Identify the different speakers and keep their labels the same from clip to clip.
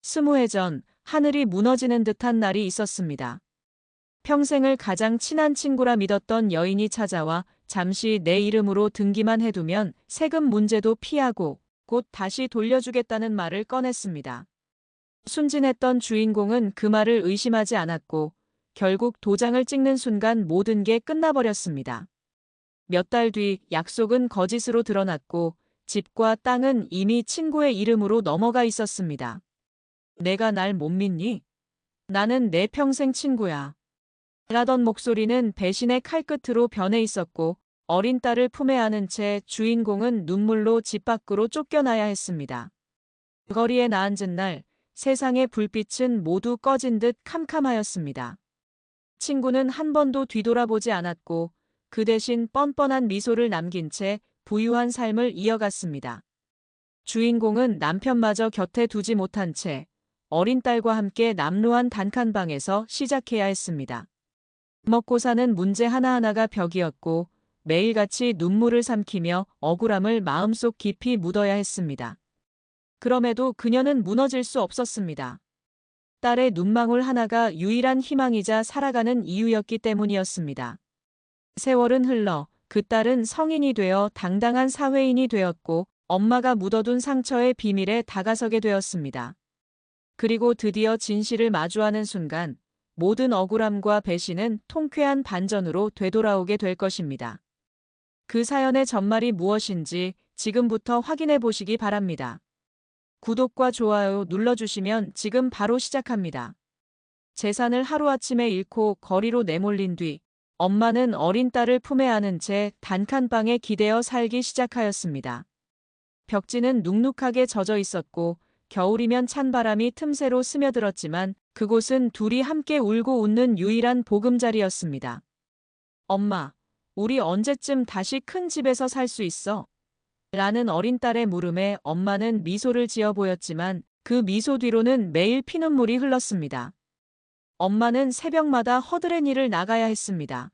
Speaker 1: 20해 전 하늘이 무너지는 듯한 날이 있었습니다. 평생을 가장 친한 친구라 믿었던 여인이 찾아와 잠시 내 이름으로 등기만 해두면 세금 문제도 피하고 곧 다시 돌려주겠다는 말을 꺼냈습니다. 순진했던 주인공은 그 말을 의심하지 않았고 결국 도장을 찍는 순간 모든 게 끝나버렸습니다. 몇 달 뒤 약속은 거짓으로 드러났고 집과 땅은 이미 친구의 이름으로 넘어가 있었습니다. 내가 날 못 믿니? 나는 내 평생 친구야. 라던 목소리는 배신의 칼끝으로 변해 있었고 어린 딸을 품에 안은 채 주인공은 눈물로 집 밖으로 쫓겨나야 했습니다. 거리에 나앉은 날 세상의 불빛은 모두 꺼진 듯 캄캄하였습니다. 친구는 한 번도 뒤돌아보지 않았고 그 대신 뻔뻔한 미소를 남긴 채 부유한 삶을 이어갔습니다. 주인공은 남편마저 곁에 두지 못한 채 어린 딸과 함께 남루한 단칸방에서 시작해야 했습니다. 먹고 사는 문제 하나하나가 벽이었고 매일같이 눈물을 삼키며 억울함을 마음속 깊이 묻어야 했습니다. 그럼에도 그녀는 무너질 수 없었습니다. 딸의 눈망울 하나가 유일한 희망이자 살아가는 이유였기 때문이었습니다. 세월은 흘러 그 딸은 성인이 되어 당당한 사회인이 되었고 엄마가 묻어둔 상처의 비밀에 다가서게 되었습니다. 그리고 드디어 진실을 마주하는 순간 모든 억울함과 배신은 통쾌한 반전으로 되돌아오게 될 것입니다. 그 사연의 전말이 무엇인지 지금부터 확인해 보시기 바랍니다. 구독과 좋아요 눌러주시면 지금 바로 시작합니다. 재산을 하루아침에 잃고 거리로 내몰린 뒤 엄마는 어린 딸을 품에 안은 채 단칸방에 기대어 살기 시작하였습니다. 벽지는 눅눅하게 젖어 있었고 겨울이면 찬바람이 틈새로 스며들었지만 그곳은 둘이 함께 울고 웃는 유일한 보금자리였습니다. 엄마, 우리 언제쯤 다시 큰 집에서 살 수 있어? 라는 어린 딸의 물음에 엄마는 미소를 지어 보였지만 그 미소 뒤로는 매일 피눈물이 흘렀습니다. 엄마는 새벽마다 허드렛 일을 나가야 했습니다.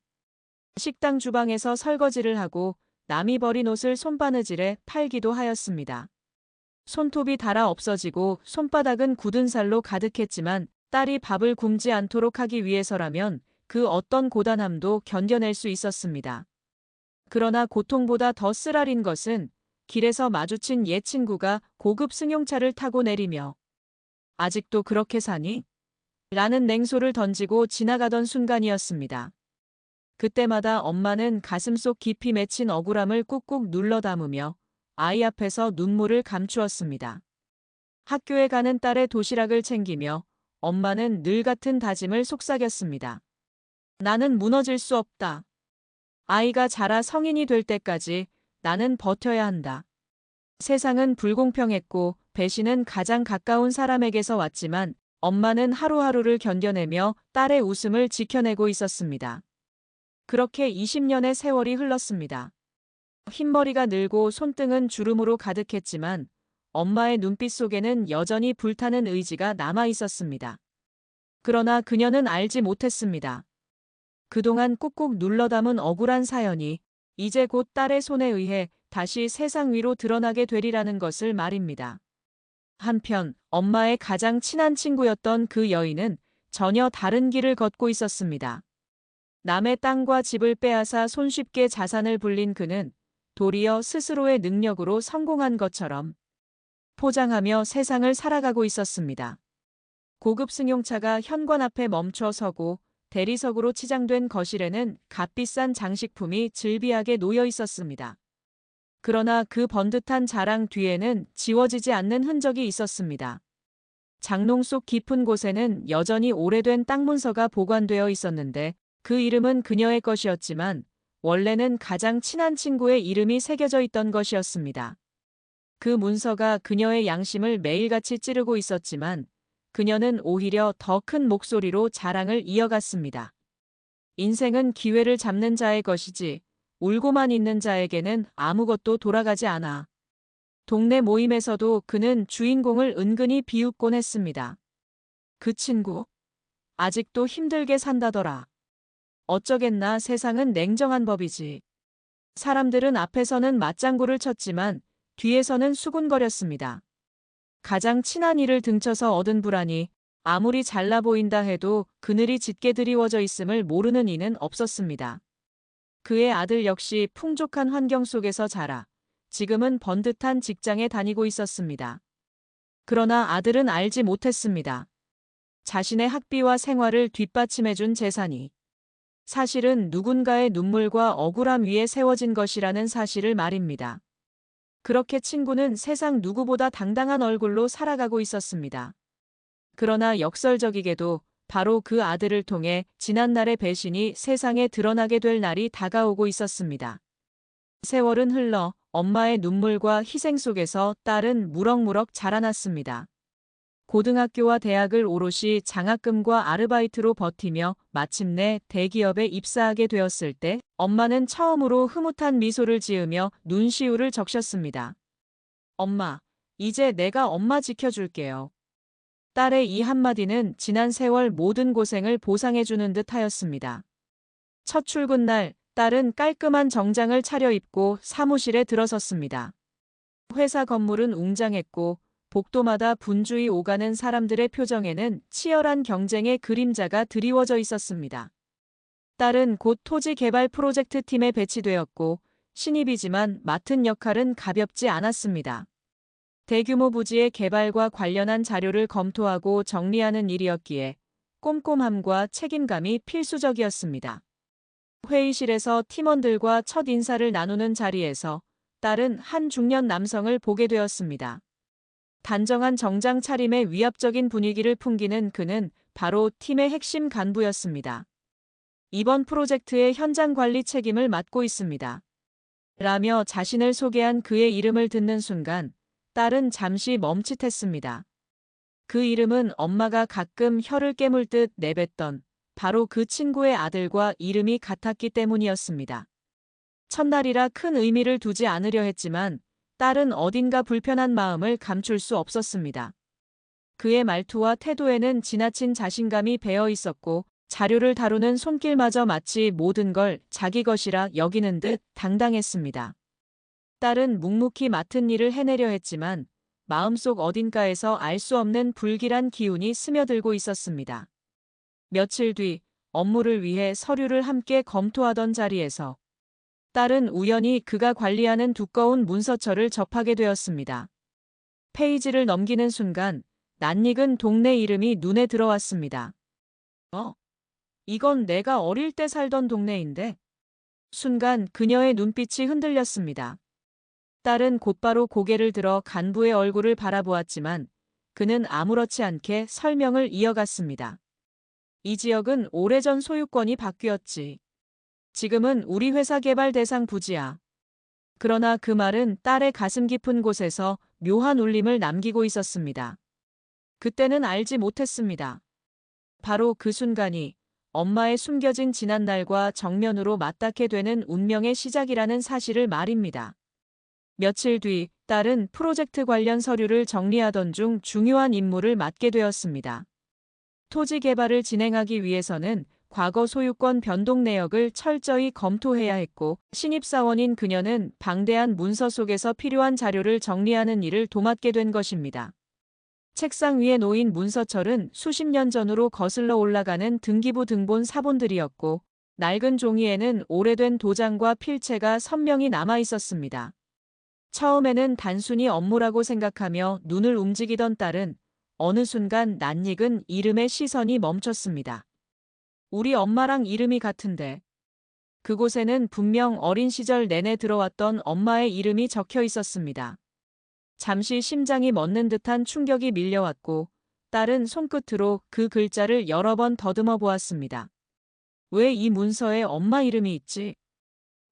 Speaker 1: 식당 주방에서 설거지를 하고 남이 버린 옷을 손바느질에 팔기도 하였습니다. 손톱이 닳아 없어지고 손바닥은 굳은 살로 가득했지만 딸이 밥을 굶지 않도록 하기 위해서라면 그 어떤 고단함도 견뎌낼 수 있었습니다. 그러나 고통보다 더 쓰라린 것은 길에서 마주친 옛 친구가 고급 승용차를 타고 내리며 "아직도 그렇게 사니?" 라는 냉소를 던지고 지나가던 순간이었습니다. 그때마다 엄마는 가슴속 깊이 맺힌 억울함을 꾹꾹 눌러 담으며 아이 앞에서 눈물을 감추었습니다. 학교에 가는 딸의 도시락을 챙기며 엄마는 늘 같은 다짐을 속삭였습니다. 나는 무너질 수 없다. 아이가 자라 성인이 될 때까지 나는 버텨야 한다. 세상은 불공평했고 배신은 가장 가까운 사람에게서 왔지만 엄마는 하루하루를 견뎌내며 딸의 웃음을 지켜내고 있었습니다. 그렇게 20년의 세월이 흘렀습니다. 흰머리가 늘고 손등은 주름으로 가득했지만 엄마의 눈빛 속에는 여전히 불타는 의지가 남아 있었습니다. 그러나 그녀는 알지 못했습니다. 그동안 꾹꾹 눌러 담은 억울한 사연이 이제 곧 딸의 손에 의해 다시 세상 위로 드러나게 되리라는 것을 말입니다. 한편 엄마의 가장 친한 친구였던 그 여인은 전혀 다른 길을 걷고 있었습니다. 남의 땅과 집을 빼앗아 손쉽게 자산을 불린 그는 도리어 스스로의 능력으로 성공한 것처럼 포장하며 세상을 살아가고 있었습니다. 고급 승용차가 현관 앞에 멈춰 서고 대리석으로 치장된 거실에는 값비싼 장식품이 즐비하게 놓여 있었습니다. 그러나 그 번듯한 자랑 뒤에는 지워지지 않는 흔적이 있었습니다. 장롱 속 깊은 곳에는 여전히 오래된 땅 문서가 보관되어 있었는데 그 이름은 그녀의 것이었지만 원래는 가장 친한 친구의 이름이 새겨져 있던 것이었습니다. 그 문서가 그녀의 양심을 매일같이 찌르고 있었지만 그녀는 오히려 더 큰 목소리로 자랑을 이어갔습니다. 인생은 기회를 잡는 자의 것이지 울고만 있는 자에게는 아무것도 돌아가지 않아. 동네 모임에서도 그는 주인공을 은근히 비웃곤 했습니다. 그 친구, 아직도 힘들게 산다더라. 어쩌겠나 세상은 냉정한 법이지. 사람들은 앞에서는 맞장구를 쳤지만 뒤에서는 수군거렸습니다. 가장 친한 이를 등쳐서 얻은 불안이 아무리 잘나 보인다 해도 그늘이 짙게 드리워져 있음을 모르는 이는 없었습니다. 그의 아들 역시 풍족한 환경 속에서 자라 지금은 번듯한 직장에 다니고 있었습니다. 그러나 아들은 알지 못했습니다. 자신의 학비와 생활을 뒷받침해준 재산이 사실은 누군가의 눈물과 억울함 위에 세워진 것이라는 사실을 말입니다. 그렇게 친구는 세상 누구보다 당당한 얼굴로 살아가고 있었습니다. 그러나 역설적이게도 바로 그 아들을 통해 지난날의 배신이 세상에 드러나게 될 날이 다가오고 있었습니다. 세월은 흘러 엄마의 눈물과 희생 속에서 딸은 무럭무럭 자라났습니다. 고등학교와 대학을 오롯이 장학금과 아르바이트로 버티며 마침내 대기업에 입사하게 되었을 때 엄마는 처음으로 흐뭇한 미소를 지으며 눈시울을 적셨습니다. 엄마, 이제 내가 엄마 지켜줄게요. 딸의 이 한마디는 지난 세월 모든 고생을 보상해주는 듯 하였습니다. 첫 출근 날, 딸은 깔끔한 정장을 차려입고 사무실에 들어섰습니다. 회사 건물은 웅장했고 복도마다 분주히 오가는 사람들의 표정에는 치열한 경쟁의 그림자가 드리워져 있었습니다. 딸은 곧 토지 개발 프로젝트 팀에 배치되었고 신입이지만 맡은 역할은 가볍지 않았습니다. 대규모 부지의 개발과 관련한 자료를 검토하고 정리하는 일이었기에 꼼꼼함과 책임감이 필수적이었습니다. 회의실에서 팀원들과 첫 인사를 나누는 자리에서 딸은 한 중년 남성을 보게 되었습니다. 단정한 정장 차림의 위압적인 분위기를 풍기는 그는 바로 팀의 핵심 간부였습니다. 이번 프로젝트의 현장 관리 책임을 맡고 있습니다. 라며 자신을 소개한 그의 이름을 듣는 순간 딸은 잠시 멈칫했습니다. 그 이름은 엄마가 가끔 혀를 깨물 듯 내뱉던 바로 그 친구의 아들과 이름이 같았기 때문이었습니다. 첫날이라 큰 의미를 두지 않으려 했지만 딸은 어딘가 불편한 마음을 감출 수 없었습니다. 그의 말투와 태도에는 지나친 자신감이 배어 있었고 자료를 다루는 손길마저 마치 모든 걸 자기 것이라 여기는 듯 당당했습니다. 딸은 묵묵히 맡은 일을 해내려 했지만 마음속 어딘가에서 알 수 없는 불길한 기운이 스며들고 있었습니다. 며칠 뒤 업무를 위해 서류를 함께 검토하던 자리에서 딸은 우연히 그가 관리하는 두꺼운 문서처를 접하게 되었습니다. 페이지를 넘기는 순간 낯익은 동네 이름이 눈에 들어왔습니다. 이건 내가 어릴 때 살던 동네인데. 순간 그녀의 눈빛이 흔들렸습니다. 딸은 곧바로 고개를 들어 간부의 얼굴을 바라보았지만 그는 아무렇지 않게 설명을 이어갔습니다. 이 지역은 오래전 소유권이 바뀌었지. 지금은 우리 회사 개발 대상 부지야. 그러나 그 말은 딸의 가슴 깊은 곳에서 묘한 울림을 남기고 있었습니다. 그때는 알지 못했습니다. 바로 그 순간이 엄마의 숨겨진 지난날과 정면으로 맞닿게 되는 운명의 시작이라는 사실을 말입니다. 며칠 뒤 딸은 프로젝트 관련 서류를 정리하던 중 중요한 임무를 맡게 되었습니다. 토지 개발을 진행하기 위해서는 과거 소유권 변동 내역을 철저히 검토해야 했고 신입사원인 그녀는 방대한 문서 속에서 필요한 자료를 정리하는 일을 도맡게 된 것입니다. 책상 위에 놓인 문서철은 수십 년 전으로 거슬러 올라가는 등기부 등본 사본들이었고 낡은 종이에는 오래된 도장과 필체가 선명히 남아 있었습니다. 처음에는 단순히 업무라고 생각하며 눈을 움직이던 딸은 어느 순간 낯익은 이름에 시선이 멈췄습니다. 우리 엄마랑 이름이 같은데. 그곳에는 분명 어린 시절 내내 들어왔던 엄마의 이름이 적혀 있었습니다. 잠시 심장이 멎는 듯한 충격이 밀려왔고 딸은 손끝으로 그 글자를 여러 번 더듬어 보았습니다. 왜 이 문서에 엄마 이름이 있지?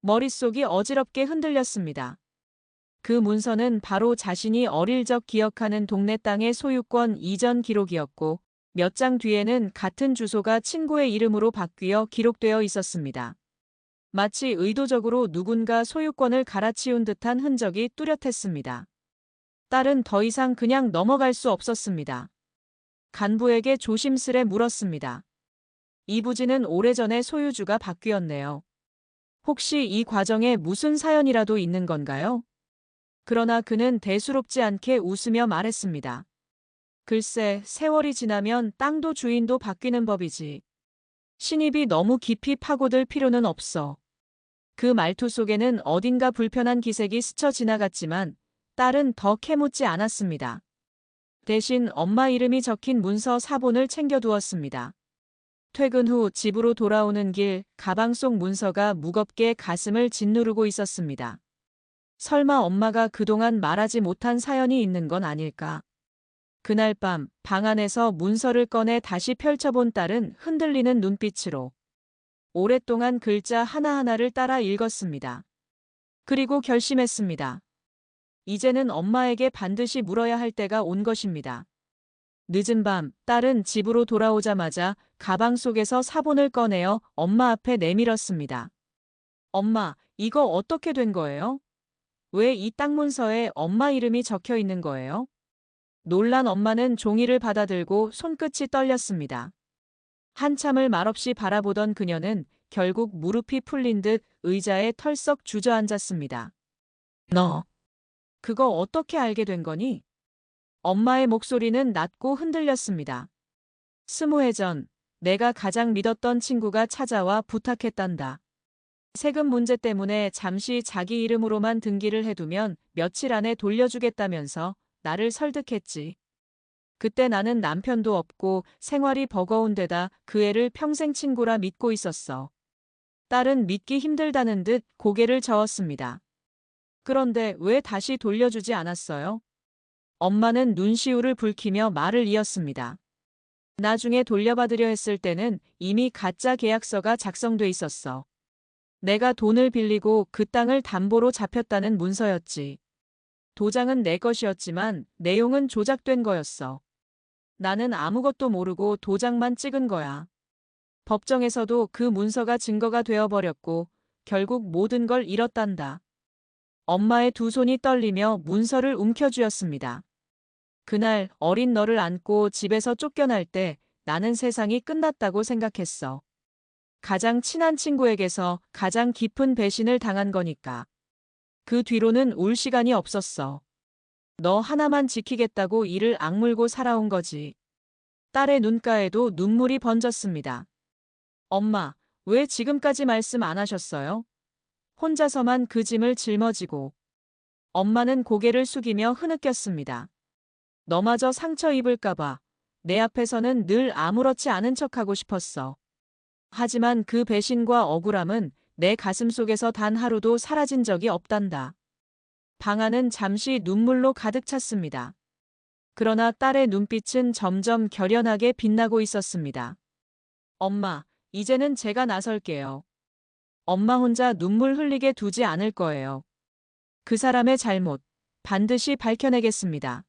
Speaker 1: 머릿속이 어지럽게 흔들렸습니다. 그 문서는 바로 자신이 어릴 적 기억하는 동네 땅의 소유권 이전 기록이었고 몇 장 뒤에는 같은 주소가 친구의 이름으로 바뀌어 기록되어 있었습니다. 마치 의도적으로 누군가 소유권을 갈아치운 듯한 흔적이 뚜렷했습니다. 딸은 더 이상 그냥 넘어갈 수 없었습니다. 간부에게 조심스레 물었습니다. 이 부지는 오래전에 소유주가 바뀌었네요. 혹시 이 과정에 무슨 사연이라도 있는 건가요? 그러나 그는 대수롭지 않게 웃으며 말했습니다. 글쎄, 세월이 지나면 땅도 주인도 바뀌는 법이지. 신입이 너무 깊이 파고들 필요는 없어. 그 말투 속에는 어딘가 불편한 기색이 스쳐 지나갔지만 딸은 더 캐묻지 않았습니다. 대신 엄마 이름이 적힌 문서 사본을 챙겨두었습니다. 퇴근 후 집으로 돌아오는 길 가방 속 문서가 무겁게 가슴을 짓누르고 있었습니다. 설마 엄마가 그동안 말하지 못한 사연이 있는 건 아닐까? 그날 밤 방 안에서 문서를 꺼내 다시 펼쳐본 딸은 흔들리는 눈빛으로 오랫동안 글자 하나하나를 따라 읽었습니다. 그리고 결심했습니다. 이제는 엄마에게 반드시 물어야 할 때가 온 것입니다. 늦은 밤 딸은 집으로 돌아오자마자 가방 속에서 사본을 꺼내어 엄마 앞에 내밀었습니다. 엄마, 이거 어떻게 된 거예요? 왜 이 땅 문서에 엄마 이름이 적혀 있는 거예요? 놀란 엄마는 종이를 받아들고 손끝이 떨렸습니다. 한참을 말없이 바라보던 그녀는 결국 무릎이 풀린 듯 의자에 털썩 주저앉았습니다. 너, 그거 어떻게 알게 된 거니? 엄마의 목소리는 낮고 흔들렸습니다. 20해 전, 내가 가장 믿었던 친구가 찾아와 부탁했단다. 세금 문제 때문에 잠시 자기 이름으로만 등기를 해두면 며칠 안에 돌려주겠다면서 나를 설득했지. 그때 나는 남편도 없고 생활이 버거운 데다 그 애를 평생 친구라 믿고 있었어. 딸은 믿기 힘들다는 듯 고개를 저었습니다. 그런데 왜 다시 돌려주지 않았어요? 엄마는 눈시울을 붉히며 말을 이었습니다. 나중에 돌려받으려 했을 때는 이미 가짜 계약서가 작성돼 있었어. 내가 돈을 빌리고 그 땅을 담보로 잡혔다는 문서였지. 도장은 내 것이었지만 내용은 조작된 거였어. 나는 아무것도 모르고 도장만 찍은 거야. 법정에서도 그 문서가 증거가 되어버렸고 결국 모든 걸 잃었단다. 엄마의 두 손이 떨리며 문서를 움켜쥐었습니다. 그날 어린 너를 안고 집에서 쫓겨날 때 나는 세상이 끝났다고 생각했어. 가장 친한 친구에게서 가장 깊은 배신을 당한 거니까. 그 뒤로는 울 시간이 없었어. 너 하나만 지키겠다고 이를 악물고 살아온 거지. 딸의 눈가에도 눈물이 번졌습니다. 엄마, 왜 지금까지 말씀 안 하셨어요? 혼자서만 그 짐을 짊어지고. 엄마는 고개를 숙이며 흐느꼈습니다. 너마저 상처 입을까봐 내 앞에서는 늘 아무렇지 않은 척하고 싶었어. 하지만 그 배신과 억울함은 내 가슴 속에서 단 하루도 사라진 적이 없단다. 방 안은 잠시 눈물로 가득 찼습니다. 그러나 딸의 눈빛은 점점 결연하게 빛나고 있었습니다. 엄마, 이제는 제가 나설게요. 엄마 혼자 눈물 흘리게 두지 않을 거예요. 그 사람의 잘못, 반드시 밝혀내겠습니다.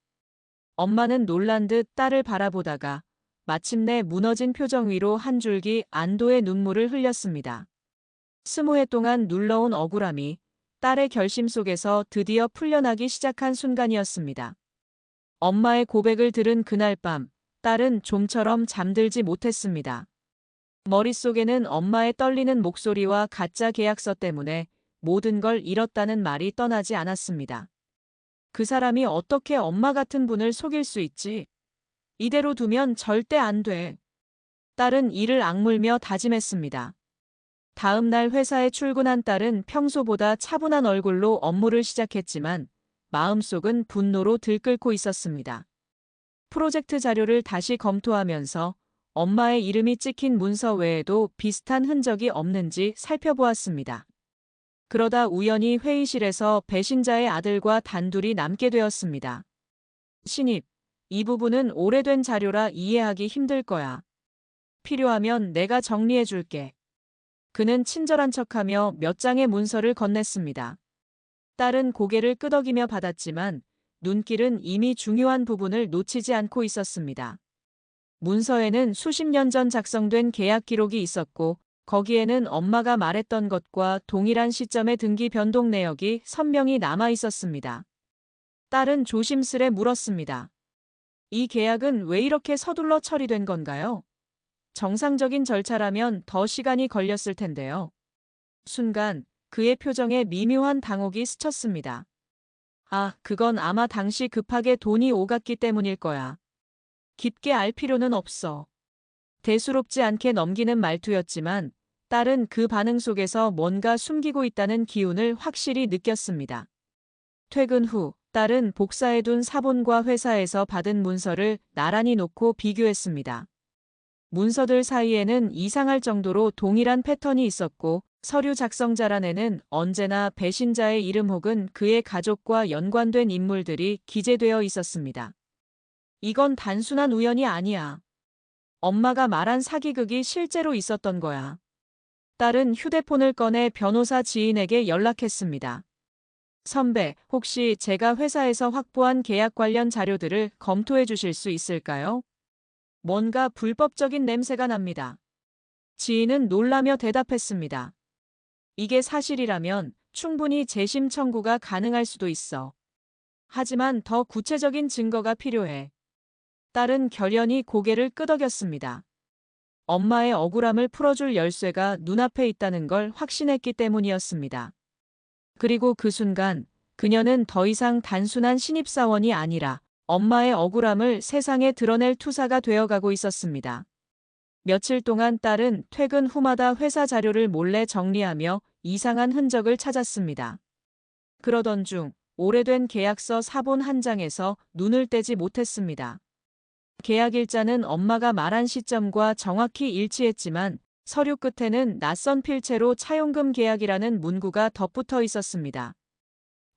Speaker 1: 엄마는 놀란 듯 딸을 바라보다가 마침내 무너진 표정 위로 한 줄기 안도의 눈물을 흘렸습니다. 20해 동안 눌러온 억울함이 딸의 결심 속에서 드디어 풀려나기 시작한 순간이었습니다. 엄마의 고백을 들은 그날 밤, 딸은 좀처럼 잠들지 못했습니다. 머릿속에는 엄마의 떨리는 목소리와 가짜 계약서 때문에 모든 걸 잃었다는 말이 떠나지 않았습니다. 그 사람이 어떻게 엄마 같은 분을 속일 수 있지? 이대로 두면 절대 안 돼. 딸은 이를 악물며 다짐했습니다. 다음 날 회사에 출근한 딸은 평소보다 차분한 얼굴로 업무를 시작했지만 마음속은 분노로 들끓고 있었습니다. 프로젝트 자료를 다시 검토하면서 엄마의 이름이 찍힌 문서 외에도 비슷한 흔적이 없는지 살펴보았습니다. 그러다 우연히 회의실에서 배신자의 아들과 단둘이 남게 되었습니다. 신입, 이 부분은 오래된 자료라 이해하기 힘들 거야. 필요하면 내가 정리해 줄게. 그는 친절한 척하며 몇 장의 문서를 건넸습니다. 딸은 고개를 끄덕이며 받았지만 눈길은 이미 중요한 부분을 놓치지 않고 있었습니다. 문서에는 수십 년 전 작성된 계약 기록이 있었고 거기에는 엄마가 말했던 것과 동일한 시점의 등기 변동 내역이 선명히 남아 있었습니다. 딸은 조심스레 물었습니다. 이 계약은 왜 이렇게 서둘러 처리된 건가요? 정상적인 절차라면 더 시간이 걸렸을 텐데요. 순간 그의 표정에 미묘한 당혹이 스쳤습니다. 아, 그건 아마 당시 급하게 돈이 오갔기 때문일 거야. 깊게 알 필요는 없어. 대수롭지 않게 넘기는 말투였지만 딸은 그 반응 속에서 뭔가 숨기고 있다는 기운을 확실히 느꼈습니다. 퇴근 후 딸은 복사해둔 사본과 회사에서 받은 문서를 나란히 놓고 비교했습니다. 문서들 사이에는 이상할 정도로 동일한 패턴이 있었고 서류 작성자란에는 언제나 배신자의 이름 혹은 그의 가족과 연관된 인물들이 기재되어 있었습니다. 이건 단순한 우연이 아니야. 엄마가 말한 사기극이 실제로 있었던 거야. 딸은 휴대폰을 꺼내 변호사 지인에게 연락했습니다. 선배, 혹시 제가 회사에서 확보한 계약 관련 자료들을 검토해 주실 수 있을까요? 뭔가 불법적인 냄새가 납니다. 지인은 놀라며 대답했습니다. 이게 사실이라면 충분히 재심 청구가 가능할 수도 있어. 하지만 더 구체적인 증거가 필요해. 딸은 결연히 고개를 끄덕였습니다. 엄마의 억울함을 풀어줄 열쇠가 눈앞에 있다는 걸 확신했기 때문이었습니다. 그리고 그 순간 그녀는 더 이상 단순한 신입사원이 아니라 엄마의 억울함을 세상에 드러낼 투사가 되어가고 있었습니다. 며칠 동안 딸은 퇴근 후마다 회사 자료를 몰래 정리하며 이상한 흔적을 찾았습니다. 그러던 중 오래된 계약서 사본 한 장에서 눈을 떼지 못했습니다. 계약 일자는 엄마가 말한 시점과 정확히 일치했지만 서류 끝에는 낯선 필체로 차용금 계약이라는 문구가 덧붙어 있었습니다.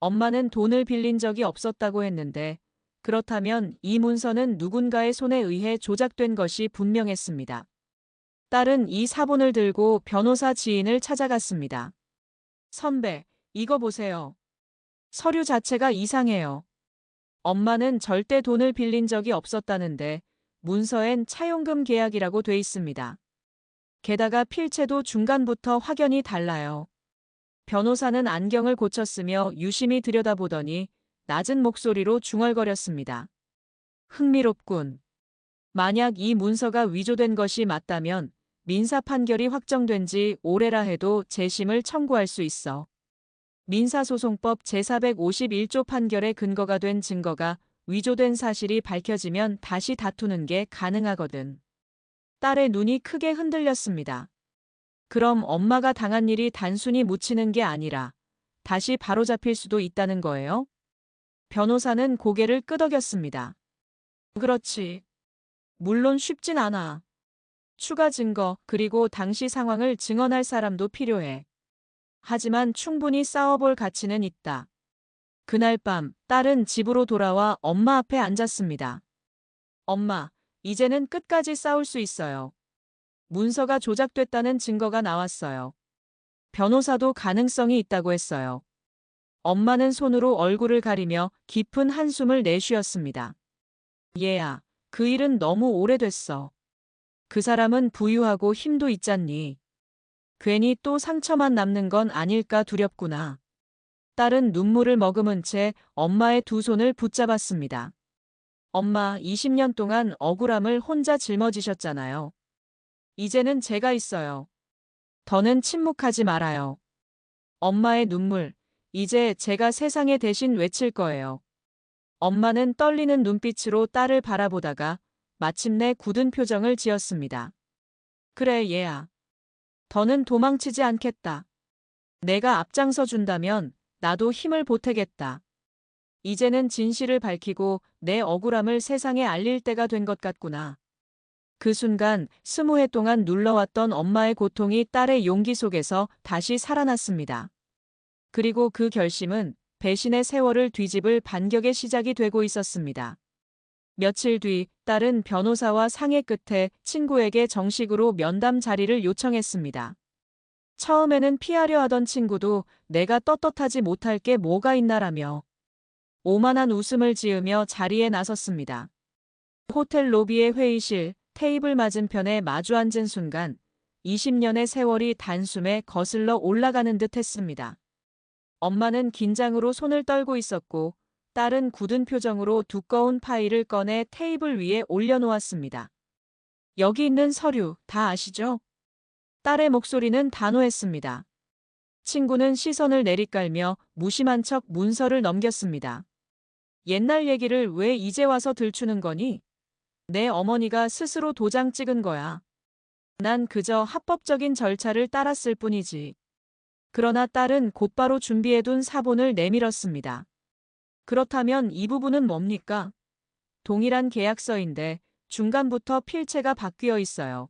Speaker 1: 엄마는 돈을 빌린 적이 없었다고 했는데 그렇다면 이 문서는 누군가의 손에 의해 조작된 것이 분명했습니다. 딸은 이 사본을 들고 변호사 지인을 찾아갔습니다. 선배, 이거 보세요. 서류 자체가 이상해요. 엄마는 절대 돈을 빌린 적이 없었다는데 문서엔 차용금 계약이라고 돼 있습니다. 게다가 필체도 중간부터 확연히 달라요. 변호사는 안경을 고쳤으며 유심히 들여다보더니 낮은 목소리로 중얼거렸습니다. 흥미롭군. 만약 이 문서가 위조된 것이 맞다면 민사 판결이 확정된 지 오래라 해도 재심을 청구할 수 있어. 민사소송법 제451조 판결의 근거가 된 증거가 위조된 사실이 밝혀지면 다시 다투는 게 가능하거든. 딸의 눈이 크게 흔들렸습니다. 그럼 엄마가 당한 일이 단순히 묻히는 게 아니라 다시 바로잡힐 수도 있다는 거예요? 변호사는 고개를 끄덕였습니다. 그렇지. 물론 쉽진 않아. 추가 증거 그리고 당시 상황을 증언할 사람도 필요해. 하지만 충분히 싸워볼 가치는 있다. 그날 밤 딸은 집으로 돌아와 엄마 앞에 앉았습니다. 엄마, 이제는 끝까지 싸울 수 있어요. 문서가 조작됐다는 증거가 나왔어요. 변호사도 가능성이 있다고 했어요. 엄마는 손으로 얼굴을 가리며 깊은 한숨을 내쉬었습니다. 얘야, 그 일은 너무 오래됐어. 그 사람은 부유하고 힘도 있잖니. 괜히 또 상처만 남는 건 아닐까 두렵구나. 딸은 눈물을 머금은 채 엄마의 두 손을 붙잡았습니다. 엄마, 20년 동안 억울함을 혼자 짊어지셨잖아요. 이제는 제가 있어요. 더는 침묵하지 말아요. 엄마의 눈물, 이제 제가 세상에 대신 외칠 거예요. 엄마는 떨리는 눈빛으로 딸을 바라보다가 마침내 굳은 표정을 지었습니다. 그래, 얘야. 더는 도망치지 않겠다. 내가 앞장서 준다면 나도 힘을 보태겠다. 이제는 진실을 밝히고 내 억울함을 세상에 알릴 때가 된 것 같구나. 그 순간 20해 동안 눌러왔던 엄마의 고통이 딸의 용기 속에서 다시 살아났습니다. 그리고 그 결심은 배신의 세월을 뒤집을 반격의 시작이 되고 있었습니다. 며칠 뒤 딸은 변호사와 상의 끝에 친구에게 정식으로 면담 자리를 요청했습니다. 처음에는 피하려 하던 친구도 내가 떳떳하지 못할 게 뭐가 있나라며 오만한 웃음을 지으며 자리에 나섰습니다. 호텔 로비의 회의실, 테이블 맞은편에 마주 앉은 순간 20년의 세월이 단숨에 거슬러 올라가는 듯 했습니다. 엄마는 긴장으로 손을 떨고 있었고 딸은 굳은 표정으로 두꺼운 파일을 꺼내 테이블 위에 올려놓았습니다. 여기 있는 서류 다 아시죠? 딸의 목소리는 단호했습니다. 친구는 시선을 내리깔며 무심한 척 문서를 넘겼습니다. 옛날 얘기를 왜 이제 와서 들추는 거니? 내 어머니가 스스로 도장 찍은 거야. 난 그저 합법적인 절차를 따랐을 뿐이지. 그러나 딸은 곧바로 준비해둔 사본을 내밀었습니다. 그렇다면 이 부분은 뭡니까? 동일한 계약서인데 중간부터 필체가 바뀌어 있어요.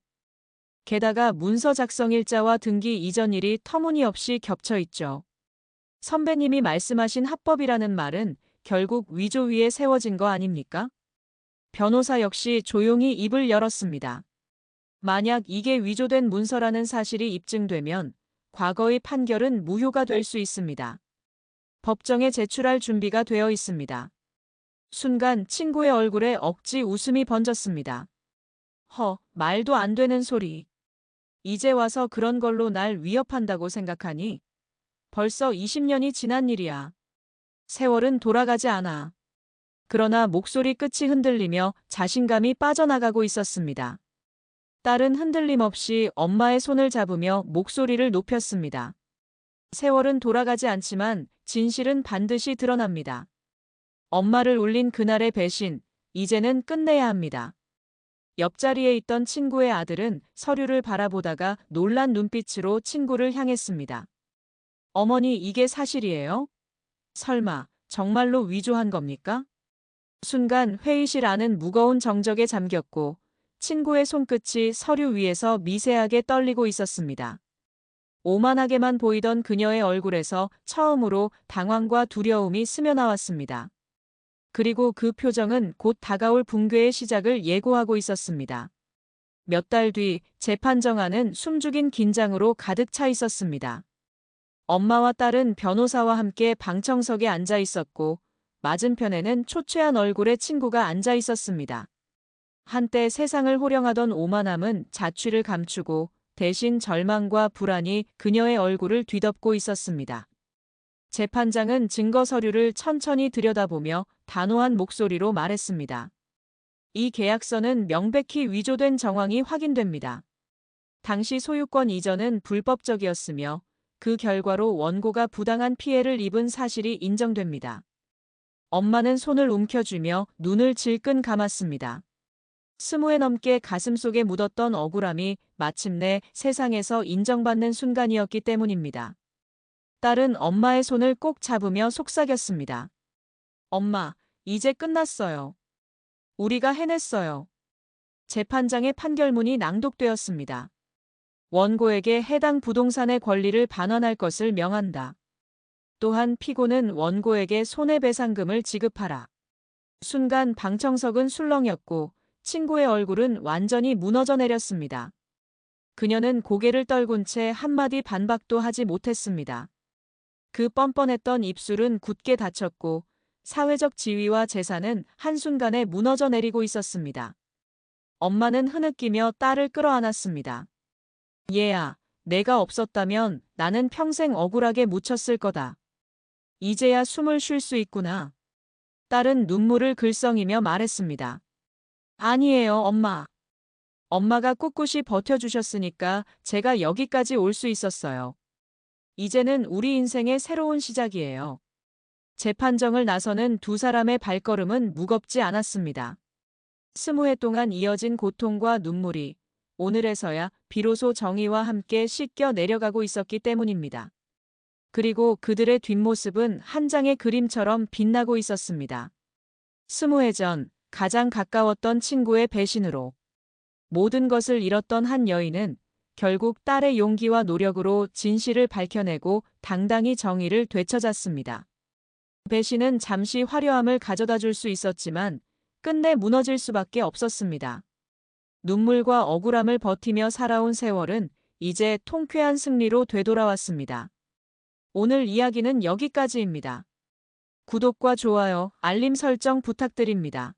Speaker 1: 게다가 문서 작성 일자와 등기 이전 일이 터무니없이 겹쳐 있죠. 선배님이 말씀하신 합법이라는 말은 결국 위조 위에 세워진 거 아닙니까? 변호사 역시 조용히 입을 열었습니다. 만약 이게 위조된 문서라는 사실이 입증되면 과거의 판결은 무효가 될 수 있습니다. 법정에 제출할 준비가 되어 있습니다. 순간 친구의 얼굴에 억지 웃음이 번졌습니다. 말도 안 되는 소리. 이제 와서 그런 걸로 날 위협한다고 생각하니? 벌써 20년이 지난 일이야. 세월은 돌아가지 않아. 그러나 목소리 끝이 흔들리며 자신감이 빠져나가고 있었습니다. 딸은 흔들림 없이 엄마의 손을 잡으며 목소리를 높였습니다. 세월은 돌아가지 않지만 진실은 반드시 드러납니다. 엄마를 울린 그날의 배신, 이제는 끝내야 합니다. 옆자리에 있던 친구의 아들은 서류를 바라보다가 놀란 눈빛으로 친구를 향했습니다. 어머니, 이게 사실이에요? 설마 정말로 위조한 겁니까? 순간 회의실 안은 무거운 정적에 잠겼고 친구의 손끝이 서류 위에서 미세하게 떨리고 있었습니다. 오만하게만 보이던 그녀의 얼굴에서 처음으로 당황과 두려움이 스며나왔습니다. 그리고 그 표정은 곧 다가올 붕괴의 시작을 예고하고 있었습니다. 몇 달 뒤 재판정안은 숨죽인 긴장으로 가득 차 있었습니다. 엄마와 딸은 변호사와 함께 방청석에 앉아 있었고 맞은편에는 초췌한 얼굴의 친구가 앉아 있었습니다. 한때 세상을 호령하던 오만함은 자취를 감추고 대신 절망과 불안이 그녀의 얼굴을 뒤덮고 있었습니다. 재판장은 증거 서류를 천천히 들여다보며 단호한 목소리로 말했습니다. 이 계약서는 명백히 위조된 정황이 확인됩니다. 당시 소유권 이전은 불법적이었으며 그 결과로 원고가 부당한 피해를 입은 사실이 인정됩니다. 엄마는 손을 움켜쥐며 눈을 질끈 감았습니다. 20회 넘게 가슴속에 묻었던 억울함이 마침내 세상에서 인정받는 순간이었기 때문입니다. 딸은 엄마의 손을 꼭 잡으며 속삭였습니다. 엄마, 이제 끝났어요. 우리가 해냈어요. 재판장의 판결문이 낭독되었습니다. 원고에게 해당 부동산의 권리를 반환할 것을 명한다. 또한 피고는 원고에게 손해배상금을 지급하라. 순간 방청석은 술렁였고 친구의 얼굴은 완전히 무너져 내렸습니다. 그녀는 고개를 떨군 채 한마디 반박도 하지 못했습니다. 그 뻔뻔했던 입술은 굳게 닫혔고 사회적 지위와 재산은 한순간에 무너져 내리고 있었습니다. 엄마는 흐느끼며 딸을 끌어안았습니다. 얘야, 내가 없었다면 나는 평생 억울하게 묻혔을 거다. 이제야 숨을 쉴 수 있구나. 딸은 눈물을 글썽이며 말했습니다. 아니에요, 엄마. 엄마가 꿋꿋이 버텨주셨으니까 제가 여기까지 올 수 있었어요. 이제는 우리 인생의 새로운 시작이에요. 재판정을 나서는 두 사람의 발걸음은 무겁지 않았습니다. 20회 동안 이어진 고통과 눈물이 오늘에서야 비로소 정의와 함께 씻겨 내려가고 있었기 때문입니다. 그리고 그들의 뒷모습은 한 장의 그림처럼 빛나고 있었습니다. 20회 전 가장 가까웠던 친구의 배신으로 모든 것을 잃었던 한 여인은 결국 딸의 용기와 노력으로 진실을 밝혀내고 당당히 정의를 되찾았습니다. 배신은 잠시 화려함을 가져다 줄 수 있었지만 끝내 무너질 수밖에 없었습니다. 눈물과 억울함을 버티며 살아온 세월은 이제 통쾌한 승리로 되돌아왔습니다. 오늘 이야기는 여기까지입니다. 구독과 좋아요, 알림 설정 부탁드립니다.